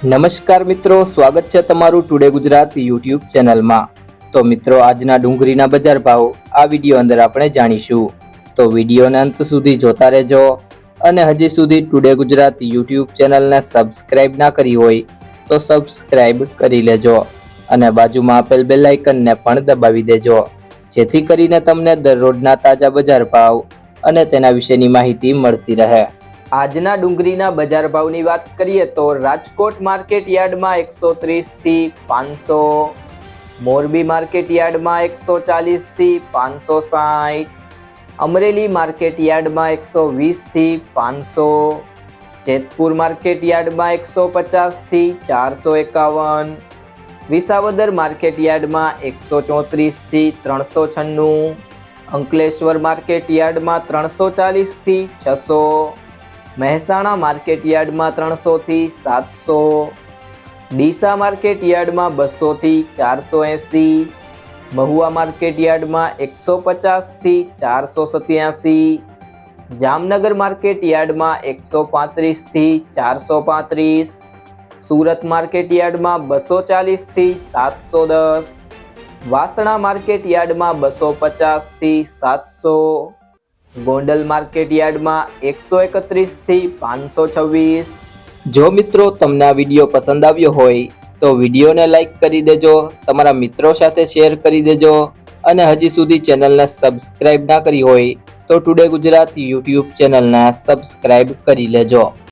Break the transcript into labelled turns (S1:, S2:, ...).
S1: નમસ્કાર મિત્રો, સ્વાગત છે તમારું ટુડે ગુજરાત યુટ્યુબ ચેનલમાં। તો મિત્રો, આજના ડુંગળીના બજાર ભાવ આ વિડીયો અંદર આપણે જાણીશું, તો વિડીયોને અંત સુધી જોતા રહેજો। અને હજી સુધી ટુડે ગુજરાત યુટ્યુબ ચેનલને સબસ્ક્રાઇબ ના કરી હોય તો સબસ્ક્રાઇબ કરી લેજો અને બાજુમાં આપેલ બેલ આઇકનને પણ દબાવી દેજો, જેથી કરીને તમને દરરોજના તાજા બજાર ભાવ અને તેના વિશેની માહિતી મળતી રહે। આજના ડુંગળીના બજાર ભાવની વાત કરીએ તો રાજકોટ માર્કેટ યાર્ડમાં 130 થી 500, મોરબી માર્કેટ યાર્ડમાં 140 થી 560, અમરેલી માર્કેટ યાર્ડમાં 120 થી 500, જેતપુર માર્કેટ યાર્ડમાં 150 થી 451, વિસાવદર માર્કેટ યાર્ડમાં 134 થી 396, અંકલેશ્વર માર્કેટ યાર્ડમાં 340 થી 600, મહેસાણા માર્કેટ યાર્ડમાં 300 થી 700, ડીસા માર્કેટ યાર્ડમાં 200 થી 480, મહુવા માર્કેટ યાર્ડમાં 150 થી 487, જામનગર માર્કેટ યાર્ડમાં 135 થી 435, સુરત માર્કેટ યાર્ડમાં 240 થી 710, વાસણા માર્કેટ યાર્ડમાં 250 થી 700, ગોંડલ માર્કેટ યાર્ડમાં 131 થી 526। જો મિત્રો તમને આ વિડીયો પસંદ આવ્યો હોય તો વિડીયોને લાઈક કરી દેજો, તમારા મિત્રો સાથે શેર કરી દેજો અને હજી સુધી ચેનલને સબસ્ક્રાઇબ ના કરી હોય તો ટુડે ગુજરાત યુટ્યુબ ચેનલને સબસ્ક્રાઇબ કરી લેજો।